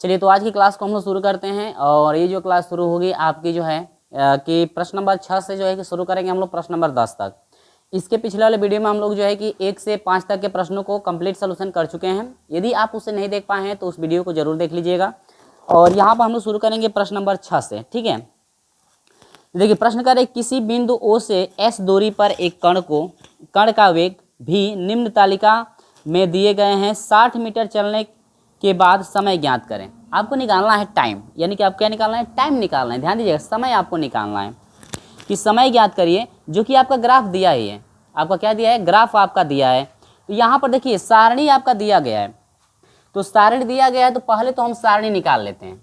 चलिए तो आज की क्लास को हम लोग शुरू करते हैं। और ये जो क्लास शुरू होगी आपकी जो है कि प्रश्न नंबर 6 से जो है कि शुरू करेंगे हम लोग प्रश्न नंबर 10 तक। इसके पिछले वाले वीडियो में हम लोग जो है कि 1 से 5 तक के प्रश्नों को कंप्लीट सोल्यूशन कर चुके हैं। यदि आप उसे नहीं देख पाए हैं तो उस वीडियो को जरूर देख लीजिएगा। और यहाँ पर हम लोग शुरू करेंगे प्रश्न नंबर 6 से। ठीक है, देखिए प्रश्न कर किसी बिंदु O से S दूरी पर एक कण का वेग भी निम्न तालिका में दिए गए हैं। 60 मीटर चलने के बाद समय ज्ञात करें। आपको निकालना है टाइम, यानी कि आपको क्या निकालना है, टाइम निकालना है। ध्यान दीजिएगा, समय आपको निकालना है कि समय ज्ञात करिए, जो कि आपका ग्राफ दिया ही है। आपका क्या दिया है, ग्राफ आपका दिया है। तो यहाँ पर देखिए सारणी आपका दिया गया है। तो सारणी दिया गया है तो पहले तो हम सारणी निकाल लेते हैं।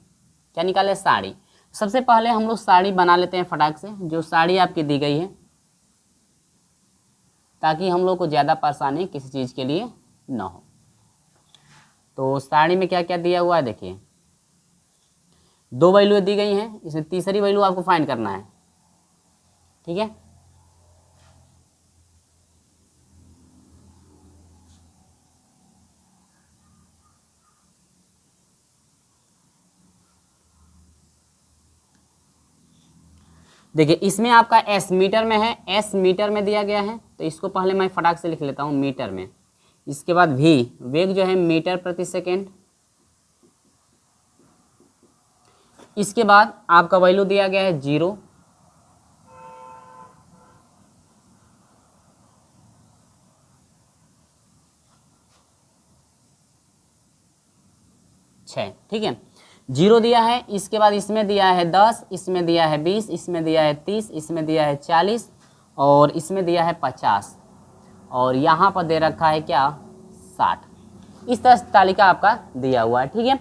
क्या निकाले, सारणी। सबसे पहले हम लोग सारणी बना लेते हैं फटाक से, जो सारणी आपकी दी गई है, ताकि हम लोग को ज़्यादा परेशानी किसी चीज़ के लिए ना हो। तो सारणी में क्या क्या दिया हुआ है, देखिए 2 वैल्यू दी गई हैं, इसमें तीसरी वैल्यू आपको फाइंड करना है। ठीक है, देखिए इसमें आपका S मीटर में है, S मीटर में दिया गया है। तो इसको पहले मैं फटाक से लिख लेता हूँ मीटर में। इसके बाद V वेग जो है मीटर प्रति सेकेंड। इसके बाद आपका वैल्यू दिया गया है 0। ठीक है, 0 दिया है। इसके बाद इसमें दिया है 10, इसमें दिया है 20, इसमें दिया है 30, इसमें दिया है 40 और इसमें दिया है 50 और यहाँ पर दे रखा है क्या, 60। इस तरह से तालिका आपका दिया हुआ है। ठीक है,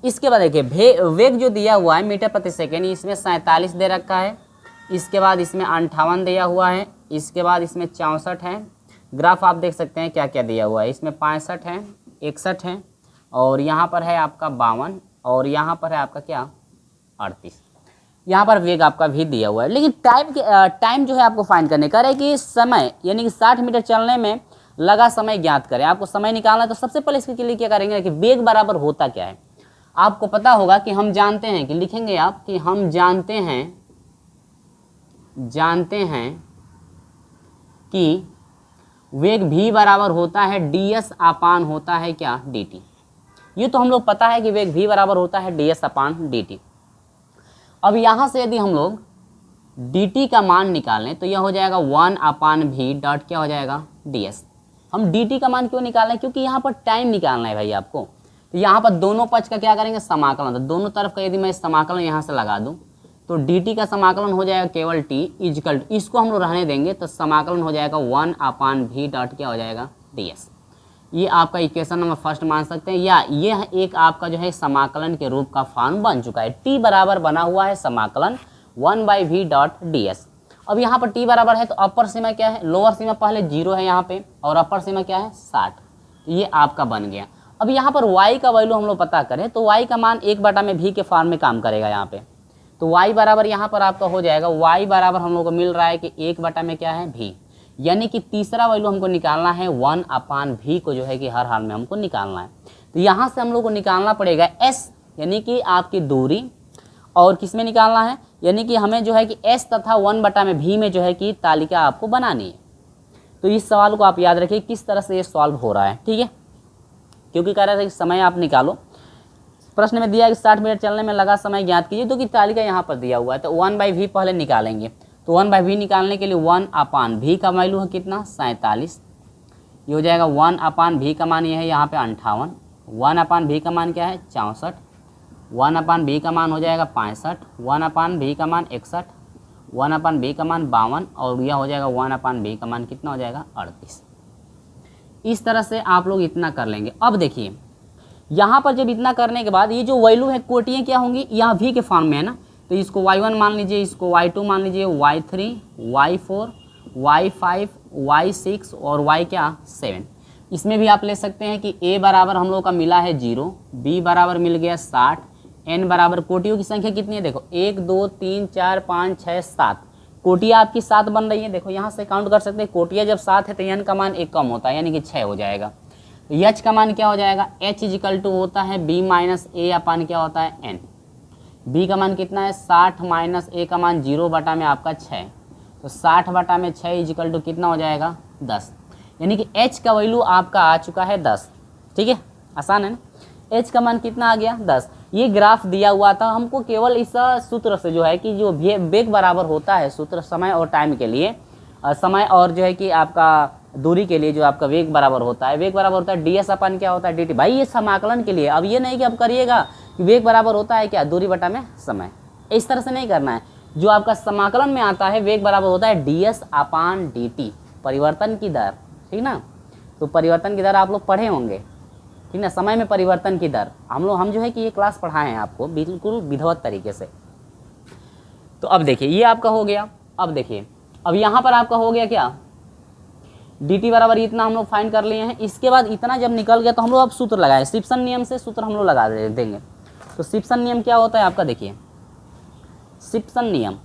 इसके बाद देखिए वेग जो दिया हुआ है मीटर प्रति सेकेंड, इसमें 47 दे रखा है। इसके बाद इसमें 58 दिया हुआ है। इसके बाद इसमें 64 है। ग्राफ आप देख सकते हैं क्या क्या दिया हुआ है, इसमें 65 है, 61 है और यहाँ पर है आपका 52 और यहाँ पर है आपका क्या, 38। यहाँ पर वेग आपका भी दिया हुआ है। लेकिन टाइम जो है आपको फाइंड करने का है कि समय, यानी कि 60 मीटर चलने में लगा समय ज्ञात करें। आपको समय निकालना है। तो सबसे पहले इसके लिए क्या करेंगे कि वेग बराबर होता क्या है। आपको पता होगा कि हम जानते हैं कि लिखेंगे आप कि हम जानते हैं कि वेग v बराबर होता है ds अपान होता है क्या, dt। ये तो हम लोग पता है कि वेग v बराबर होता है ds अपान dt। अब यहाँ से यदि हम लोग dt का मान निकालें तो यह हो जाएगा 1 अपान v डॉट क्या हो जाएगा, ds। हम dt का मान क्यों निकालें, क्योंकि यहाँ पर टाइम निकालना है भाई आपको। तो यहाँ पर दोनों पक्ष का क्या करेंगे, समाकलन। तो दोनों तरफ का यदि मैं समाकलन यहाँ से लगा दूँ तो dt का समाकलन हो जाएगा केवल t इजकल, इसको हम लोग रहने देंगे तो समाकलन हो जाएगा 1 अपान v डॉट क्या हो जाएगा, ds। ये आपका इक्वेशन नंबर फर्स्ट मान सकते हैं, या ये एक आपका जो है समाकलन के रूप का फॉर्म बन चुका है। t बराबर बना हुआ है समाकलन 1/v डॉट ds। अब यहाँ पर t बराबर है तो अपर सीमा क्या है, लोअर सीमा पहले 0 है यहाँ पे और अपर सीमा क्या है, 60। तो ये आपका बन गया। अब यहाँ पर y का वैल्यू हम लोग पता करें तो y का मान 1/v के फॉर्म में काम करेगा यहाँ पे। तो y बराबर यहाँ पर आपका हो जाएगा, y बराबर हम लोग को मिल रहा है कि 1 में क्या है, v। यानी कि तीसरा वैल्यू हमको निकालना है 1 अपान v को जो है कि हर हाल में हमको निकालना है। तो यहाँ से हम लोग को निकालना पड़ेगा s, यानी कि आपकी दूरी, और किस में निकालना है, यानी कि हमें जो है कि s तथा 1/v में जो है कि तालिका आपको बनानी है। तो इस सवाल को आप याद रखिए किस तरह से ये सॉल्व हो रहा है। ठीक है, क्योंकि कह रहा था कि समय आप निकालो। प्रश्न में दिया है कि 60 मिनट चलने में लगा समय ज्ञात कीजिए, तो कि तालिका यहाँ पर दिया हुआ है। तो 1/v पहले निकालेंगे। तो 1/v निकालने के लिए 1 अपान v का वैल्यू है कितना, 47। ये हो जाएगा 1 अपान v का मान ये है यहाँ पे 58। 1 अपान v का मान क्या है, 64। 1 अपान v का मान हो जाएगा 65। 1 अपान v का मान 61। 1 अपान v का मान 52 और यह हो जाएगा 1 अपान v का मान कितना हो जाएगा, 38। इस तरह से आप लोग इतना कर लेंगे। अब देखिए यहाँ पर जब इतना करने के बाद ये जो वैल्यू है कोटियाँ क्या होंगी, यहाँ v के फॉर्म में है ना। तो इसको y1 मान लीजिए, इसको y2 मान लीजिए, y3, y4, y5, y6 और y क्या, 7। इसमें भी आप ले सकते हैं कि a बराबर हम लोग का मिला है 0, b बराबर मिल गया 60, n बराबर कोटियों की संख्या कितनी है, देखो 1 2 3 4 5 6 7। कोटियाँ आपकी 7 बन रही है। देखो यहाँ से काउंट कर सकते हैं, कोटियाँ जब 7 है तो n का मान 1 कम होता है, यानी कि 6 हो जाएगा। एच का मान क्या हो जाएगा, एच इजिकल टू होता है बी माइनस ए अपान क्या होता है एन। बी का मान कितना है 60 माइनस ए का मान 0 बटा में आपका 6, तो 60 बटा में 6 इजिकल टू कितना हो जाएगा 10। यानी कि एच का वैल्यू आपका आ चुका है 10। ठीक है, आसान है ना। एच का मान कितना आ गया 10। ये ग्राफ दिया हुआ था हमको केवल इस सूत्र से जो है कि जो वेग बराबर होता है सूत्र समय और टाइम के लिए, समय और जो है कि आपका दूरी के लिए जो आपका वेग बराबर होता है, वेग बराबर होता है डी एस अपन क्या होता है डी टी। भाई ये समाकलन के लिए, अब ये नहीं कि अब करिएगा कि वेग बराबर होता है क्या दूरी बटा में समय, इस तरह से नहीं करना है। जो आपका समाकलन में आता है वेग बराबर होता है डी एस अपान डी टी, परिवर्तन की दर। ठीक ना, तो परिवर्तन की दर आप लोग पढ़े होंगे, ठीक ना, समय में परिवर्तन की दर हम जो है कि ये क्लास पढ़ाए हैं आपको बिल्कुल विधिवत तरीके से। तो अब देखिए ये आपका हो गया। अब देखिए अब यहाँ पर आपका हो गया क्या, डी टी बराबर इतना हम लोग फाइंड कर लिए हैं। इसके बाद इतना जब निकल गया तो हम लोग अब सूत्र लगाए, सिप्सन नियम से सूत्र हम लोग लगा देंगे। तो सिप्सन नियम क्या होता है आपका, देखिए सिप्सन नियम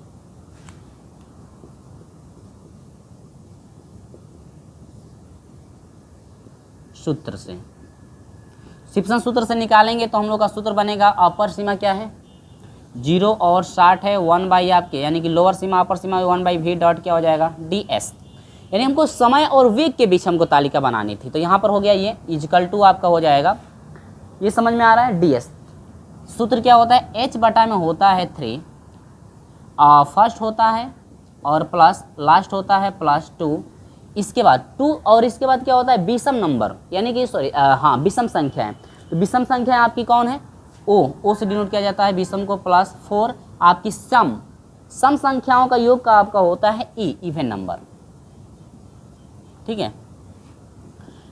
सूत्र से, सिप्सन सूत्र से निकालेंगे तो हम लोग का सूत्र बनेगा, अपर सीमा क्या है 0 और 60 है 1 बाई आपके, यानी कि lower Seema upper Seema 1 by V dot क्या हो जाएगा डी एस। यानी हमको समय और वेग के बीच हमको तालिका बनानी थी, तो यहाँ पर हो गया ये इजकल टू आपका हो जाएगा, ये समझ में आ रहा है डी एस। सूत्र क्या होता है एच बटा में होता है 3, फर्स्ट होता है और प्लस लास्ट होता है +2, इसके बाद 2 और इसके बाद क्या होता है विषम नंबर, यानी कि सॉरी हाँ विषम संख्या है। तो विषम संख्या आपकी कौन है ओ से डिनोट किया जाता है विषम को, +4 आपकी सम संख्याओं का योग का आपका होता है इवन नंबर। ठीक है,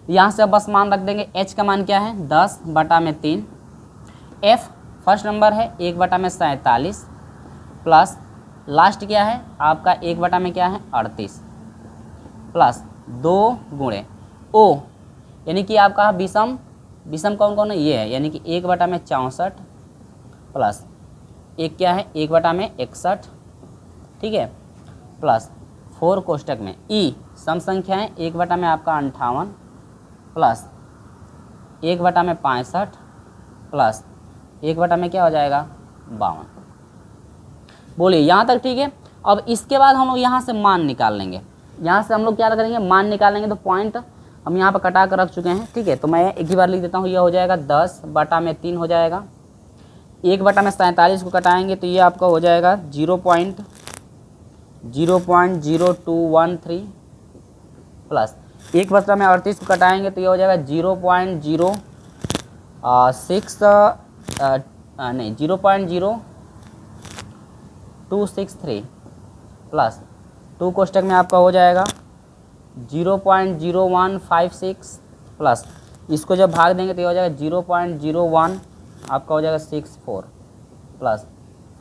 यहाँ से अब बस मान रख देंगे, एच का मान क्या है 10 बटा में 3, एफ फर्स्ट नंबर है 1 बटा में 47 प्लस लास्ट क्या है आपका 1 बटा में क्या है 38 प्लस 2 गुणे ओ, यानी कि आपका विषम कौन कौन है ये है, यानी कि 1 बटा में 64 प्लस एक क्या है 1 बटा में 61, ठीक है, प्लस 4 कोष्टक में ई सम संख्या है 1 बटा में आपका 58 प्लस 1 बटा में 65 प्लस 1 बटा में क्या हो जाएगा 52। बोलिए यहाँ तक ठीक है। अब इसके बाद हम लोग यहाँ से मान निकाल लेंगे, यहाँ से हम लोग क्या करेंगे मान निकालेंगे, तो पॉइंट हम यहाँ पर कटा कर रख चुके हैं। ठीक है, तो मैं एक ही बार लिख देता हूँ, यह हो जाएगा 10 बटा में 3 हो जाएगा, 1 बटा में 47 को कटाएंगे तो ये आपका हो जाएगा 0.0213 प्लस 1 बटा में 38 को कटाएंगे तो ये हो जाएगा 0.0263 प्लस 2 कोष्टक में आपका हो जाएगा 0.0156 प्लस इसको जब भाग देंगे तो ये हो जाएगा 0.01 आपका हो जाएगा 64 प्लस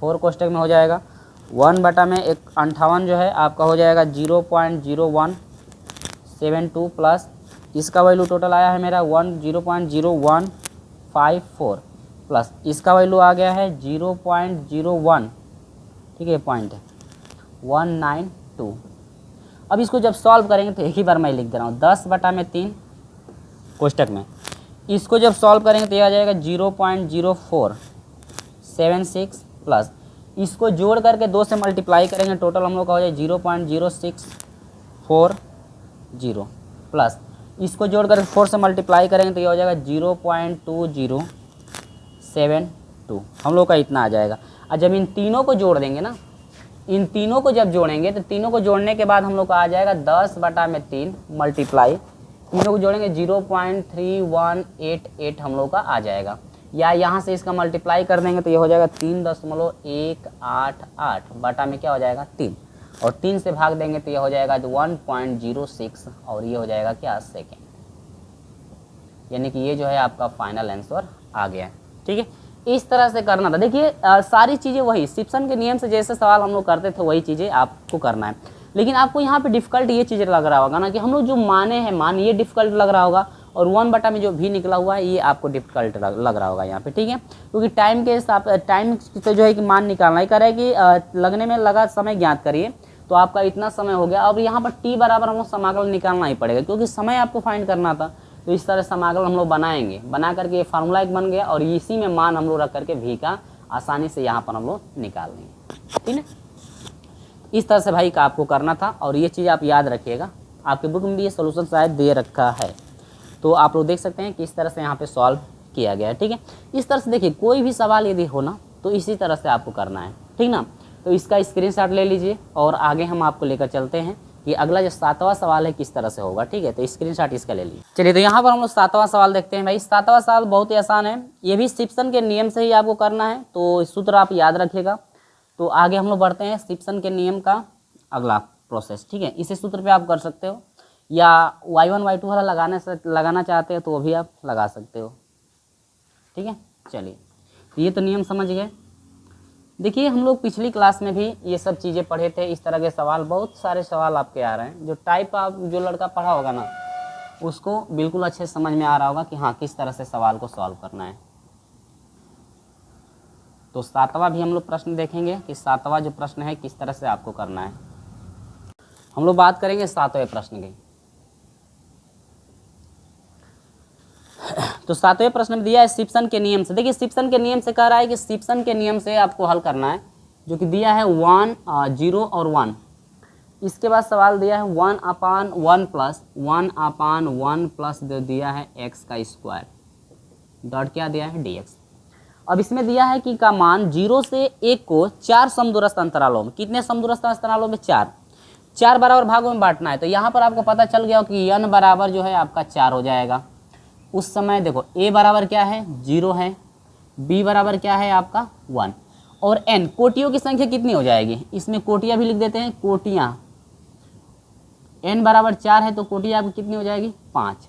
4 कोष्टक में हो जाएगा 1 बटा में 58 जो है आपका हो जाएगा 0.0172 प्लस इसका वैल्यू टोटल आया है मेरा 0.0154 प्लस इसका वैल्यू आ गया है 0.01, ठीक है, पॉइंट 192। अब इसको जब सॉल्व करेंगे तो एक ही बार मैं लिख दे रहा हूँ 10 बटा में 3 कोष्टक में, इसको जब सॉल्व करेंगे तो यह आ जाएगा 0.0476 प्लस इसको जोड़ करके 2 से मल्टीप्लाई करेंगे, टोटल हम लोग का हो जाए 0.0640 प्लस इसको जोड़ करके 4 से मल्टीप्लाई करेंगे तो ये हो जाएगा 0.2072, हम लोग का इतना आ जाएगा। और जब इन तीनों को जोड़ देंगे ना, इन तीनों को जब जोड़ेंगे तो तीनों को जोड़ने के बाद हम लोग का आ जाएगा 10 बटा में 3 मल्टीप्लाई, तीनों को जोड़ेंगे 0.3188 हम लोग का आ जाएगा, या यहाँ से इसका मल्टीप्लाई कर देंगे तो ये हो जाएगा 3.188 बटा में क्या हो जाएगा 3, और 3 से भाग देंगे तो ये हो जाएगा 1.06 और ये हो जाएगा क्या सेकेंड, यानी कि ये जो है आपका फाइनल आंसर आ गया। ठीक है, इस तरह से करना था। देखिए सारी चीज़ें वही सिप्सन के नियम से जैसे सवाल हम लोग करते थे वही चीज़ें आपको करना है, लेकिन आपको यहाँ पे डिफ़िकल्ट ये चीज़ें लग रहा होगा ना कि हम लोग जो माने हैं मान ये डिफ़िकल्ट लग रहा होगा, और 1 बटा में जो भी निकला हुआ है ये आपको डिफ़िकल्ट लग रहा होगा यहाँ पे। ठीक है, क्योंकि टाइम के हिसाब टाइम से जो है कि मान निकालना ही करे कि लगने में लगा समय ज्ञात करिए, तो आपका इतना समय हो गया। अब यहाँ पर टी बराबर हम लोग समाकलन निकालना ही पड़ेगा, क्योंकि समय आपको फाइंड करना था, तो इस तरह समाकलन हम लोग बनाएंगे, बना करके ये फार्मूला एक बन गया और इसी में मान हम लोग रख करके v का आसानी से यहाँ पर हम लोग निकाल लेंगे, ठीक है। इस तरह से भाई का आपको करना था और ये चीज़ आप याद रखिएगा, आपके बुक में भी ये सोल्यूशन शायद दे रखा है, तो आप लोग देख सकते हैं कि इस तरह से यहाँ पे सॉल्व किया गया है, ठीक है। इस तरह से देखिए कोई भी सवाल यदि हो ना तो इसी तरह से आपको करना है, ठीक ना। तो इसका स्क्रीनशॉट ले लीजिए और आगे हम आपको लेकर चलते हैं कि अगला जो 7वां सवाल है किस तरह से होगा, ठीक है। तो स्क्रीनशॉट इसका ले लीजिए। चलिए तो यहाँ पर हम लोग 7वां सवाल देखते हैं। भाई 7वां सवाल बहुत ही आसान है, ये भी सिप्सन के नियम से ही आपको करना है, तो सूत्र आप याद रखिएगा। तो आगे हम लोग बढ़ते हैं सिप्सन के नियम का अगला प्रोसेस, ठीक है। इसी सूत्र पे आप कर सकते हो या y1 y2 वाला लगाना चाहते हो तो वो भी आप लगा सकते हो, ठीक है। चलिए तो ये तो नियम समझ गए। देखिए हम लोग पिछली क्लास में भी ये सब चीज़ें पढ़े थे, इस तरह के सवाल, बहुत सारे सवाल आपके आ रहे हैं। जो टाइप आप जो लड़का पढ़ा होगा ना उसको बिल्कुल अच्छे समझ में आ रहा होगा कि हाँ किस तरह से सवाल को सॉल्व करना है। तो 7वां भी हम लोग प्रश्न देखेंगे कि 7वां जो प्रश्न है किस तरह से आपको करना है। हम लोग बात करेंगे 7वें प्रश्न की। तो 7वें प्रश्न में दिया है सिप्सन के नियम से। देखिए सिप्सन के नियम से कह रहा है कि सिप्सन के नियम से आपको हल करना है, जो कि दिया है 1 0 और 1। इसके बाद सवाल दिया है 1/1 प्लस दे दिया है x का स्क्वायर डॉट क्या दिया है dx। अब इसमें दिया है कि का मान 0 से 1 को 4 समदूरस्थ अंतरालों में, कितने समदूरस्थ अंतरालों में 4 बराबर भागों में बांटना है। तो यहाँ पर आपको पता चल गया कि n बराबर जो है आपका 4 हो जाएगा। उस समय देखो a बराबर क्या है 0 है, b बराबर क्या है आपका 1 और n कोटियों की संख्या कितनी हो जाएगी, इसमें कोटियाँ भी लिख देते हैं, कोटियाँ n बराबर 4 है तो कोटियाँ आपकी कितनी हो जाएगी 5।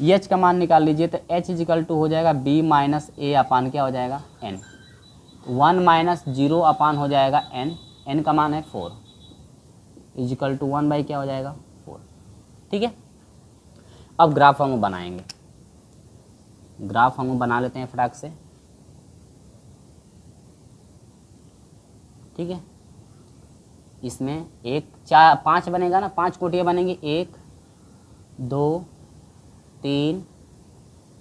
h का मान निकाल लीजिए तो h इजिकल टू हो जाएगा b माइनस a अपान क्या हो जाएगा n, 1 माइनस 0 अपान हो जाएगा n का मान है 4 इजिकल टू 1 बाई क्या हो जाएगा 4, ठीक है। अब ग्राफ हम बनाएंगे, ग्राफ हम बना लेते हैं फटाक से, ठीक है। इसमें 5 बनेगा ना, 5 कोटियाँ बनेंगी, 1 2 3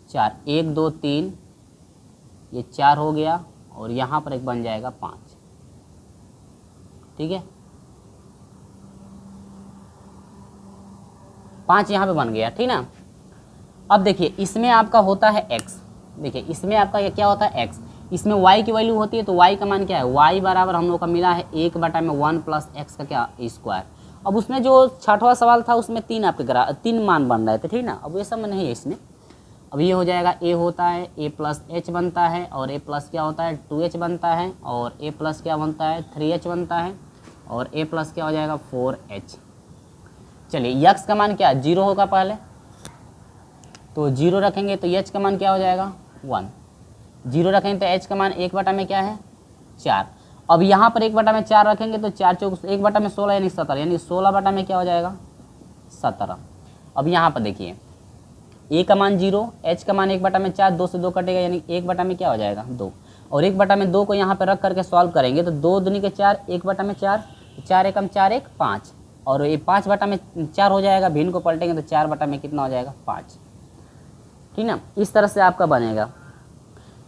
4, 1 2 3 ये 4 हो गया और यहाँ पर एक बन जाएगा 5, ठीक है। 5 यहाँ पे बन गया, ठीक ना। अब देखिए इसमें आपका होता है x, देखिए इसमें आपका ये क्या होता है x, इसमें y की वैल्यू होती है तो y का मान क्या है, y बराबर हम लोग का मिला है 1/1 प्लस x का क्या स्क्वायर। अब उसमें जो 6वां सवाल था उसमें 3 आपके 3 मान बन रहे थे, ठीक ना। अब ये सब में नहीं है इसमें, अब ये हो जाएगा a होता है a प्लस h बनता है और a प्लस क्या होता है 2h बनता है और a प्लस क्या बनता है 3h बनता है और a प्लस क्या हो जाएगा 4h। चलिए x का मान क्या 0 होगा पहले, तो 0 रखेंगे तो h का मान क्या हो जाएगा 1, 0 रखेंगे तो h का मान 1 में क्या है 4। अब यहाँ पर 1 4 रखेंगे तो 4 चौक 1/16 यानी 17, यानी 16 में क्या हो जाएगा 17। अब यहाँ पर देखिए a का मान 0, h का मान 1/4, 2 से 2 कटेगा यानी 1 में क्या हो जाएगा 2 और 1/2 को यहाँ पर रख करके सॉल्व करेंगे तो 2 दूनी के 4, 1/4, 4 एकम 4 1 5 और ये 5/4 हो जाएगा, भिन्न को पलटेंगे तो 4 में कितना हो जाएगा 5, ठीक ना। इस तरह से आपका बनेगा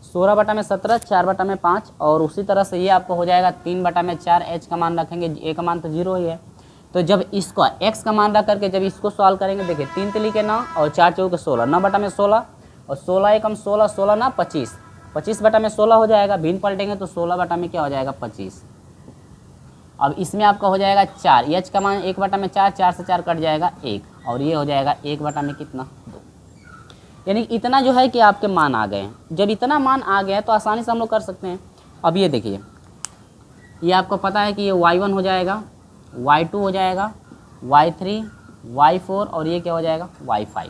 16/17, 4/5 और उसी तरह से ये आपको हो जाएगा 3/4, h का मान रखेंगे, a का मान तो 0 ही है। तो जब इसको x का मान रख करके जब इसको सॉल्व करेंगे, देखिए 3 तिली के 9 और 4 चौके 16, 9/16 और 16 एकम 16, 16 ना 25, 25/16 हो जाएगा, भिन्न पलटेंगे तो 16 में क्या हो जाएगा 25। अब इसमें आपका हो जाएगा 4, h का मान 1/4, 4 से 4 कट जाएगा 1 और ये हो जाएगा 1 में कितना 2, यानी इतना जो है कि आपके मान आ गए हैं। जब इतना मान आ गया है तो आसानी से हम लोग कर सकते हैं। अब ये देखिए ये आपको पता है कि ये y1 हो जाएगा, y2 हो जाएगा, y3, y4 और ये क्या हो जाएगा y5।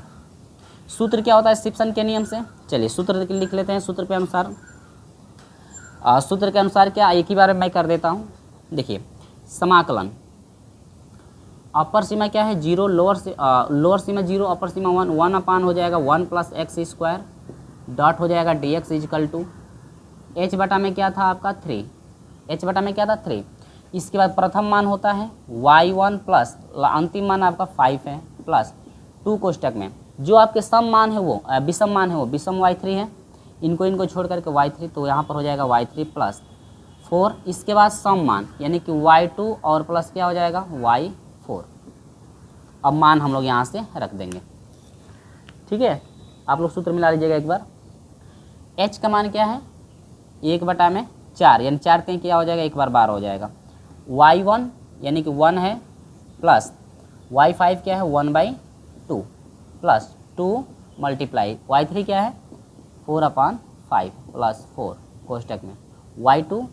सूत्र क्या होता है सिप्सन के नियम से, चलिए सूत्र लिख लेते हैं। सूत्र के अनुसार सूत्र के अनुसार क्या, एक ही बार मैं कर देता हूँ। देखिए समाकलन अपर सीमा क्या है 0, लोअर सीमा 0, अपर सीमा 1, 1 हो जाएगा 1 प्लस एक्स स्क्वायर डॉट हो जाएगा dx इजिकल टू h/, में क्या था आपका 3, h/, में क्या था 3। इसके बाद प्रथम मान होता है y1 प्लस अंतिम मान आपका 5 है प्लस 2 कोष्टक में जो आपके सम मान है वो विषम मान है वो विषम y3 है, इनको छोड़ करके y3, तो यहाँ पर हो जाएगा y3 प्लस 4। इसके बाद सम मान यानी कि y2 और प्लस क्या हो जाएगा y4। अब मान हम लोग यहाँ से रख देंगे, ठीक है। आप लोग सूत्र मिला लीजिएगा एक बार। h का मान क्या है 1/4, यानी 4 3 क्या हो जाएगा 1 बार 12 हो जाएगा। y1 यानी कि 1 है प्लस y5 क्या है 1/2 प्लस 2 मल्टीप्लाई y3 क्या है 4/5 प्लस 4 कोष्टक में y2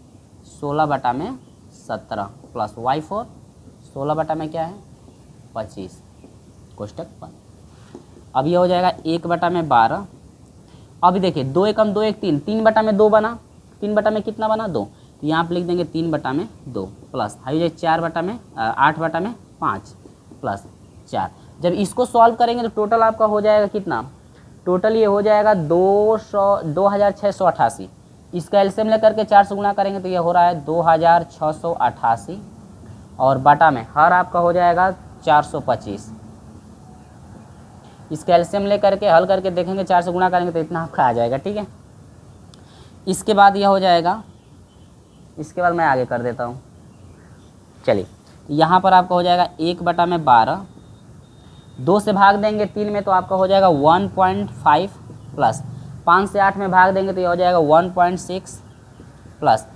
16/17 प्लस y4 16 में क्या है 25 कोष्टक बंद। अब ये हो जाएगा 1/12। अभी देखिए 2 एकम 2 1 3, 3/2 बना, 3 में कितना बना 2, तो यहाँ पर लिख देंगे 3/2 प्लस हाई जाए 8/5 प्लस 4। जब इसको सॉल्व करेंगे तो टोटल आपका हो जाएगा कितना, टोटल ये हो जाएगा 2688। इसका एलसीएम लेकर के 4 से गुणा करेंगे तो ये हो रहा है 2688 और बटा में हर आपका हो जाएगा 425। इसका एलसीएम लेकर के हल करके देखेंगे 4 से गुणा करेंगे तो इतना आपका आ जाएगा, ठीक है। इसके बाद यह हो जाएगा, इसके बाद मैं आगे कर देता हूँ। चलिए यहाँ पर आपका हो जाएगा 1/12, 2 से भाग देंगे 3 में तो आपका हो जाएगा 1.5 प्लस 5 से 8 में भाग देंगे तो ये हो जाएगा 1.6 प्लस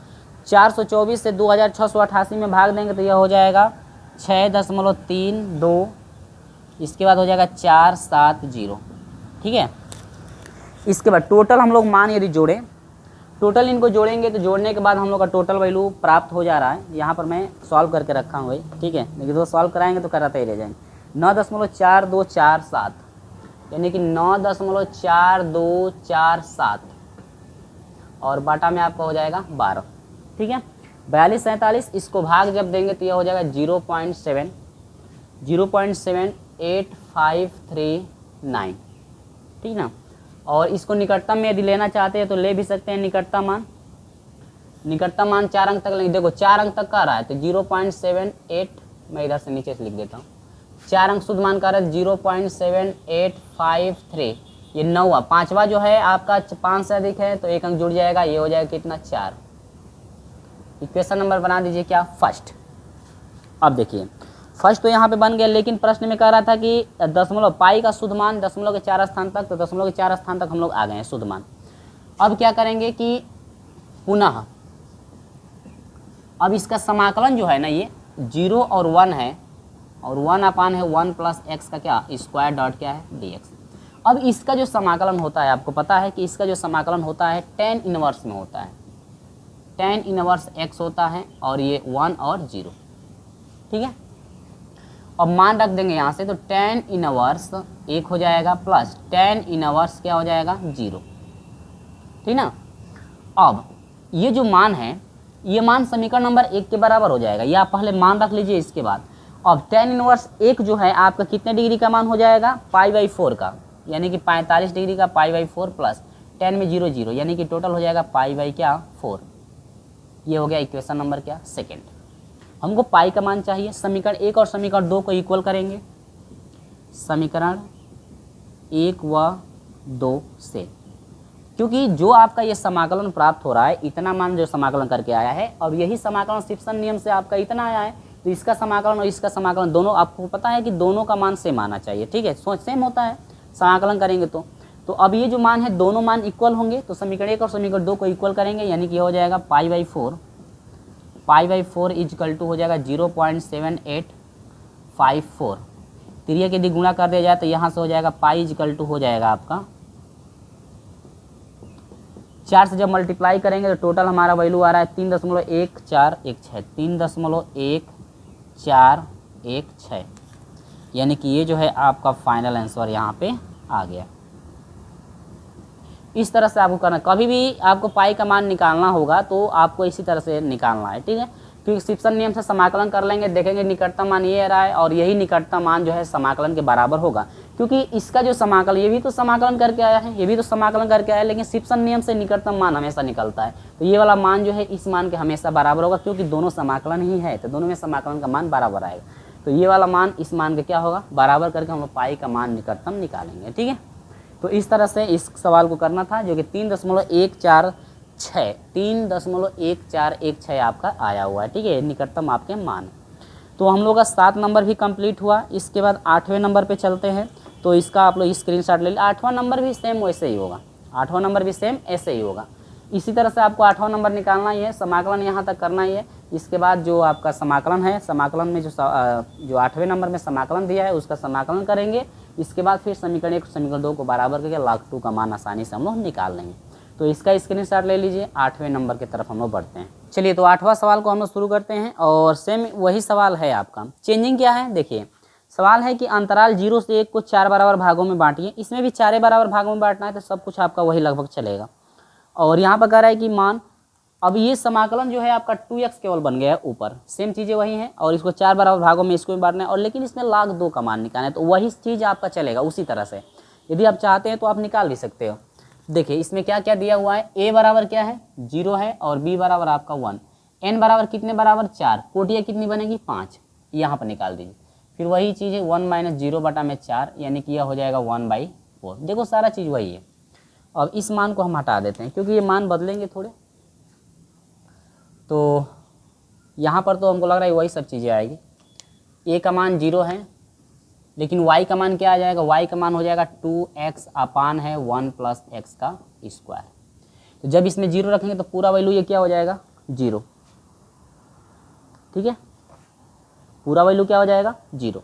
424 से 2688 में भाग देंगे तो यह हो जाएगा 6.32। इसके बाद हो जाएगा 470, ठीक है। इसके बाद टोटल हम लोग मान यदि जोड़ें, टोटल इनको जोड़ेंगे तो जोड़ने के बाद हम लोग का टोटल वैल्यू प्राप्त हो जा रहा है। यहाँ पर मैं सॉल्व करके रखा हूँ भाई, ठीक है, लेकिन तो सॉल्व कराएंगे तो कराते ही रह जाएंगे। 9.4247 यानी कि 9.4247 और बाटा में आपका हो जाएगा 12, ठीक है। 42 47 इसको भाग जब देंगे तो यह हो जाएगा 0.7853 ठीक ना। और इसको निकटतम में यदि लेना चाहते हैं तो ले भी सकते हैं निकटतम मान 4 अंक तक लेंगे। देखो 4 अंक तक का रहा है तो 0.78, मैं इधर से नीचे से लिख देता हूँ, 4 अंक शुद्ध मान का रहा है 0.7853। ये 9वां, 5वां जो है आपका 5 से अधिक है तो 1 अंक जुड़ जाएगा, ये हो जाएगा कितना 4। इक्वेशन नंबर बना दीजिए क्या फर्स्ट। अब देखिए फर्स्ट तो यहाँ पे बन गया, लेकिन प्रश्न में कह रहा था कि दशमलव पाई का शुद्ध मान दशमलव के 4 स्थान तक, तो दशमलव के 4 स्थान तक हम लोग आ गए हैं शुद्ध मान। अब क्या करेंगे कि पुनः अब इसका समाकलन जो है ना, ये 0 और 1 है और 1/, है 1 प्लस x का क्या स्क्वायर डॉट क्या है dx। अब इसका जो समाकलन होता है आपको पता है कि इसका जो समाकलन होता है tan इनवर्स में होता है, tan इनवर्स x होता है और ये 1 और 0, ठीक है। अब मान रख देंगे यहाँ से तो tan इनवर्स 1 हो जाएगा प्लस tan इनवर्स क्या हो जाएगा 0, ठीक ना। अब ये जो मान है ये मान समीकरण नंबर 1 के बराबर हो जाएगा, ये आप पहले मान रख लीजिए। इसके बाद अब tan इनवर्स 1 जो है आपका कितने डिग्री का मान हो जाएगा π/4 का, यानी कि 45 डिग्री का π/4 प्लस tan में 0 0 यानी कि टोटल हो जाएगा π/4। ये हो गया इक्वेशन नंबर क्या सेकेंड। हमको पाई का मान चाहिए। समीकरण 1 और समीकरण 2 को इक्वल करेंगे, समीकरण 1 व 2 से, क्योंकि जो आपका ये समाकलन प्राप्त हो रहा है इतना मान जो समाकलन करके आया है और यही समाकलन सिप्सन नियम से आपका इतना आया है, तो इसका समाकलन और इसका समाकलन दोनों आपको पता है कि दोनों का मान सेम आना चाहिए, ठीक है। सोच सेम होता है समाकलन करेंगे तो अब ये जो मान है दोनों मान इक्वल होंगे, तो समीकरण 1 और समीकरण 2 को इक्वल करेंगे, यानी कि हो जाएगा π/4 इजकल टू हो जाएगा 0.7854। त्रिया के यदि गुणा कर दिया जाए तो यहाँ से हो जाएगा पाई इजकल टू हो जाएगा आपका 4 से जब मल्टीप्लाई करेंगे तो टोटल हमारा वैल्यू आ रहा है 3.1416, 3.1416, यानी कि ये जो है आपका फाइनल आंसर यहाँ पे आ गया। इस तरह से आपको करना, कभी भी आपको पाई का मान निकालना होगा तो आपको इसी तरह से निकालना है, ठीक है। क्योंकि सिप्सन नियम से समाकलन कर लेंगे, देखेंगे निकटतम मान ये रहा है और यही निकटतम मान जो है समाकलन के बराबर होगा, क्योंकि इसका जो समाकलन ये भी तो समाकलन करके आया है, ये भी तो समाकलन करके आया है, लेकिन सिप्सन नियम से निकटतम मान हमेशा निकलता है। तो ये वाला मान जो है इस मान के हमेशा बराबर होगा, क्योंकि दोनों समाकलन ही है तो दोनों में समाकलन का मान बराबर आएगा। तो ये वाला मान इस मान का क्या होगा, बराबर करके हम लोग पाई का मान निकटतम निकालेंगे। ठीक है, तो इस तरह से इस सवाल को करना था, जो कि 3.146 आपका आया हुआ है। ठीक है, निकटतम आपके मान। तो हम लोग का 7 नंबर भी कंप्लीट हुआ। इसके बाद 8वें नंबर पे चलते हैं। तो इसका आप लोग स्क्रीनशॉट ले लीजिए। 8वां नंबर भी सेम वैसे ही होगा, 8वां नंबर भी सेम ऐसे ही होगा। इसी तरह से आपको 8वां नंबर निकालना ही है, समाकलन यहाँ तक करना ही है। इसके बाद जो आपका समाकलन है, समाकलन में जो 8वें नंबर में समाकलन दिया है उसका समाकलन करेंगे। इसके बाद फिर समीकरण 1 समीकरण 2 को बराबर करके log 2 का मान आसानी से हम लोग निकाल लेंगे। तो इसका स्क्रीनशॉट ले लीजिए। 8वें नंबर की तरफ हम लोग बढ़ते हैं। चलिए, तो 8वां सवाल को हम लोग शुरू करते हैं और सेम वही सवाल है आपका। चेंजिंग क्या है, देखिए सवाल है कि अंतराल 0 से 1 को 4 बराबर भागों में बांटिए। इसमें भी 4 बराबर भागों में बांटना है, तो सब कुछ आपका वही लगभग चलेगा। और यहाँ पर कह रहा है कि मान, अब ये समाकलन जो है आपका 2x केवल बन गया है ऊपर, सेम चीज़ें वही हैं। और इसको 4 बराबर भागों में इसको भी बांटना है, और लेकिन इसमें log 2 का मान निकालना है। तो वही चीज़ आपका चलेगा उसी तरह से। यदि आप चाहते हैं तो आप निकाल भी सकते हो। देखिए इसमें क्या क्या दिया हुआ है, a बराबर क्या है 0 है, और b बराबर आपका 1, n बराबर कितने बराबर 4, कोटियाँ कितनी बनेगी 5, यहाँ पर निकाल दीजिए। फिर वही चीज़ है 1 - 0 बटा में 4, यानी कि यह हो जाएगा 1/4। देखो सारा चीज़ वही है। अब इस मान को हम हटा देते हैं क्योंकि ये मान बदलेंगे थोड़े। तो यहाँ पर तो हमको लग रहा है वही सब चीज़ें आएगी। a का मान 0 है, लेकिन y का मान क्या आ जाएगा, y का मान हो जाएगा 2x अपान है 1 + x का स्क्वायर। तो जब इसमें 0 रखेंगे तो पूरा वैल्यू ये क्या हो जाएगा 0। ठीक है, पूरा वैल्यू क्या हो जाएगा 0।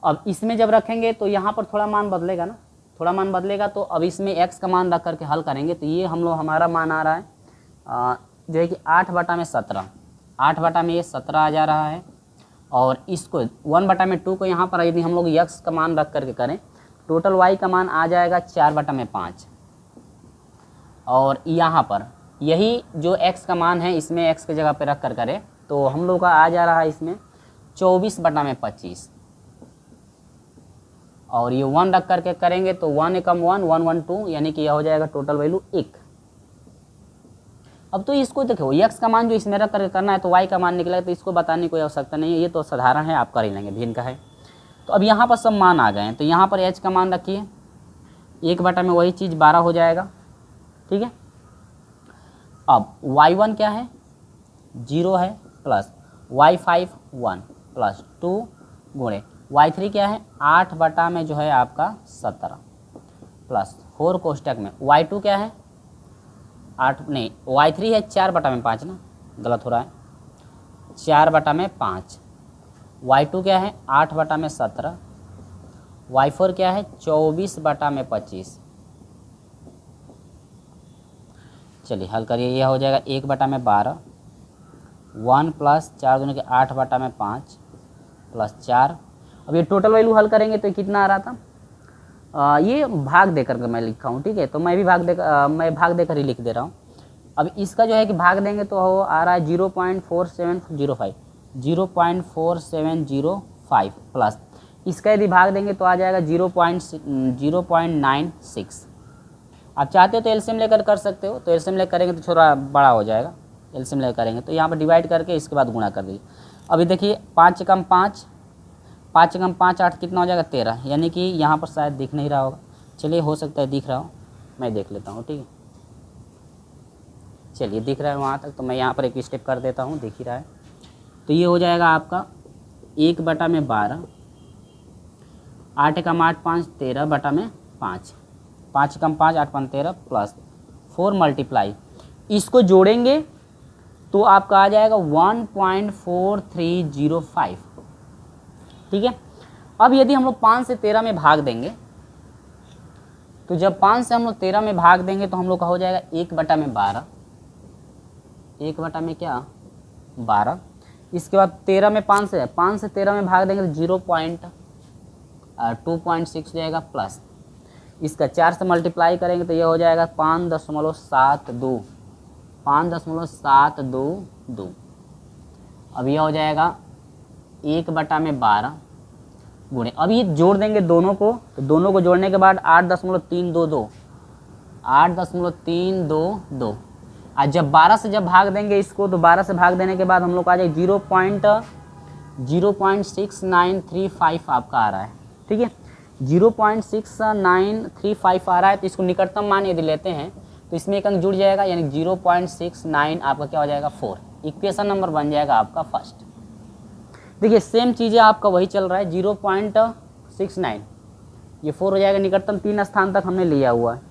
अब इसमें जब रखेंगे तो यहाँ पर थोड़ा मान बदलेगा ना, थोड़ा मान बदलेगा। तो अब इसमें x का मान रख करके हल करेंगे तो ये हम लोग हमारा मान आ रहा है जो है कि 8/17, 8/में ये 17 आ जा रहा है। और इसको 1/2 को यहाँ पर यदि हम लोग x का मान रख करके करें, टोटल y का मान आ जाएगा 4/5। और यहाँ पर यही जो x का मान है इसमें x की जगह पे रख कर करें तो हम लोग का आ जा रहा है इसमें 24/25। और ये 1 रख करके करेंगे तो 1 × 1 1 1 2, यानी कि यह हो जाएगा टोटल वैल्यू 1। अब तो इसको देखो x का मान जो इसमें रख करके करना है तो y का मान निकलेगा, तो इसको बताने की कोई आवश्यकता नहीं है, ये तो साधारण है, आप कर ही लेंगे, भिन्न का है। तो अब यहाँ पर सब मान आ गए हैं, तो यहाँ पर h का मान रखिए 1 में वही चीज़ 12 हो जाएगा। ठीक है, अब y1 क्या है 0 है, प्लस y5 1 + 2 गुणे y3 क्या है 8 में जो है आपका 17 प्लस 4 कोष्टक में y2 क्या है 8 नहीं y3 है 4/5 ना, गलत हो रहा है, 4/5। y2 क्या है 8/17, y4 क्या है 24/25। चलिए हल करिए, यह हो जाएगा 1/12, 1 + 4 दूनी के 8/5 + 4। अब ये टोटल वैल्यू हल करेंगे तो कितना आ रहा था, ये भाग देकर के मैं लिखा हूँ। ठीक है, तो मैं भी भाग देकर ही लिख दे रहा हूँ। अब इसका जो है कि भाग देंगे तो वो आ रहा है 0.4705, 0.4705 प्लस इसका यदि भाग देंगे तो आ जाएगा 0.96। आप चाहते हो तो एलसीएम लेकर कर सकते हो, तो एलसीएम लेकर करेंगे तो थोड़ा बड़ा हो जाएगा। एलसीएम लेकर करेंगे तो यहाँ पर डिवाइड करके इसके बाद गुणा कर दीजिए। अभी देखिए 5 × 5 5 × 5 8 कितना हो जाएगा 13, यानी कि यहाँ पर शायद दिख नहीं रहा होगा। चलिए हो सकता है दिख रहा हो, मैं देख लेता हूँ। ठीक है, चलिए दिख रहा है वहाँ तक, तो मैं यहाँ पर एक स्टेप कर देता हूँ, दिख ही रहा है। तो ये हो जाएगा आपका 1/12, 8 × 8 5 13/5, 5 × 5 8 5 13 प्लस 4 मल्टीप्लाई, इसको जोड़ेंगे तो आपका आ जाएगा 1.4305। ठीक है, अब यदि हम लोग 5 से 13 में भाग देंगे तो जब 5 से हम लोग 13 में भाग देंगे तो हम लोग का हो जाएगा 1/12, 1 में क्या 12। इसके बाद 13 में 5 से 13 में भाग देंगे तो 0.2.6 जाएगा, प्लस इसका 4 से मल्टीप्लाई करेंगे तो ये हो जाएगा 5.72, 5.722। अब यह हो जाएगा 1/12 गुणे, अब ये जोड़ देंगे दोनों को, तो दोनों को जोड़ने के बाद 8.322, 8.322। आज जब 12 से जब भाग देंगे इसको तो 12 से भाग देने के बाद हम लोग आ जाए 0.2 0.6935 आपका आ रहा है, ठीक है। 0.6935 आ रहा है, तो इसको निकटतम मान यदि लेते हैं तो इसमें एक अंक जुड़ जाएगा, यानी 0.69 आपका क्या हो जाएगा 4। इक्वेशन नंबर बन जाएगा आपका फर्स्ट। देखिए सेम चीज़ें आपका वही चल रहा है 0.69, ये 4 हो जाएगा, निकटतम 3 स्थान तक हमने लिया हुआ है,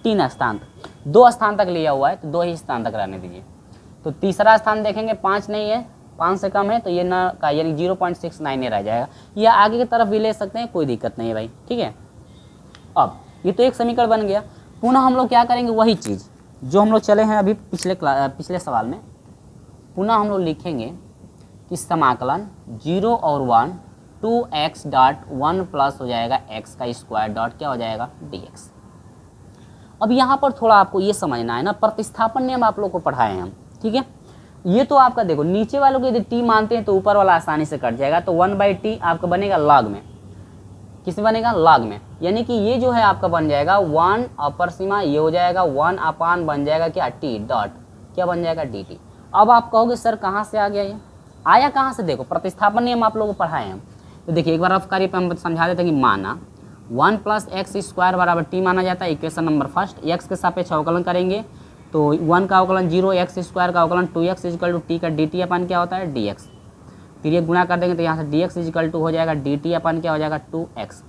3 स्थान तक, 2 स्थान तक लिया हुआ है, तो 2 ही स्थान तक रहने दीजिए। तो तीसरा स्थान देखेंगे 5 नहीं है, 5 से कम है, तो ये ना का यानी 0.69 रह जाएगा। या आगे की तरफ भी ले सकते हैं, कोई दिक्कत नहीं है भाई, ठीक है। अब ये तो एक समीकरण बन गया। पुनः हम लोग क्या करेंगे, वही चीज़ जो हम लोग चले हैं अभी पिछले सवाल में, पुनः हम लोग लिखेंगे कि समाकलन 0 और 1 2x डॉट 1 प्लस हो जाएगा x का स्क्वायर डॉट क्या हो जाएगा dx। अब यहाँ पर थोड़ा आपको ये समझना है ना, प्रतिस्थापन नियम आप लोग को पढ़ाए हैं हम, ठीक है। ये तो आपका देखो नीचे वालों को यदि t मानते हैं तो ऊपर वाला आसानी से कट जाएगा, तो 1/t आपका बनेगा लॉग में, किसमें बनेगा लॉग में, यानी कि ये जो है आपका बन जाएगा 1 अपर सीमा, ये हो जाएगा 1 अपान बन जाएगा क्या t डॉट क्या बन जाएगा dt। अब आप कहोगे सर कहाँ से आ गया, ये आया कहाँ से, देखो प्रतिस्थापन नियम आप लोगों को पढ़ाए हैं। तो देखिए एक बार आप कार्य पे हम समझा देते हैं कि माना 1 प्लस एक्स स्क्वायर बराबर टी माना जाता है, इक्वेशन नंबर फर्स्ट। एक्स के सापेक्ष अवकलन करेंगे तो 1 का अवकलन 0, एक्स स्क्वायर का अवकलन 2x इजिकल टू टी का dt अपन क्या होता है dx। फिर ये गुणा कर देंगे तो यहाँ से dx इजिकल टू हो जाएगा dt अपन क्या हो जाएगा 2x।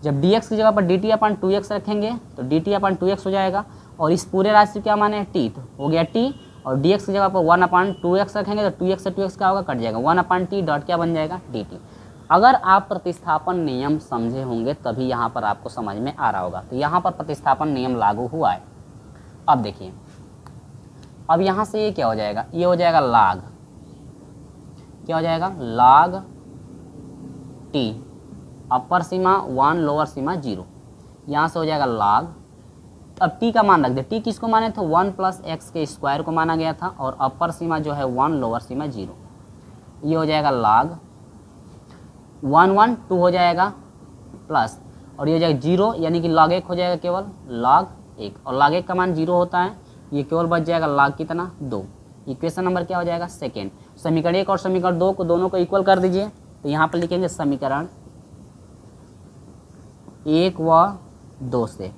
जब dx की जगह पर dt अपन 2x रखेंगे तो dt अपन 2x हो जाएगा, और इस पूरे राशि क्या माने t, तो हो गया t, और dx की जगह पर 1/2x रखेंगे तो 2x से 2x क्या होगा कट जाएगा, 1/t डॉट क्या बन जाएगा dt। अगर आप प्रतिस्थापन नियम समझे होंगे तभी यहाँ पर आपको समझ में आ रहा होगा। तो यहाँ पर प्रतिस्थापन नियम लागू हुआ है। अब देखिए, अब यहाँ से ये क्या हो जाएगा, ये हो जाएगा लाग, क्या हो जाएगा लाग t अपर सीमा 1 लोअर सीमा 0, यहाँ से हो जाएगा लाग। अब t का मान रख दे, t किसको माने तो 1 प्लस एक्स के स्क्वायर को माना गया था, और अपर सीमा जो है 1 लोअर सीमा 0, ये हो जाएगा लाग 1 1 2 हो जाएगा प्लस, और ये हो जाएगा 0, यानी कि log 1 हो जाएगा केवल log 1, और log 1 का मान 0 होता है, ये केवल बच जाएगा log कितना 2। इक्वेशन नंबर क्या हो जाएगा सेकेंड। समीकरण 1 और समीकरण 2 को दोनों को इक्वल कर दीजिए, तो यहाँ पर लिखेंगे समीकरण 1 व 2 से,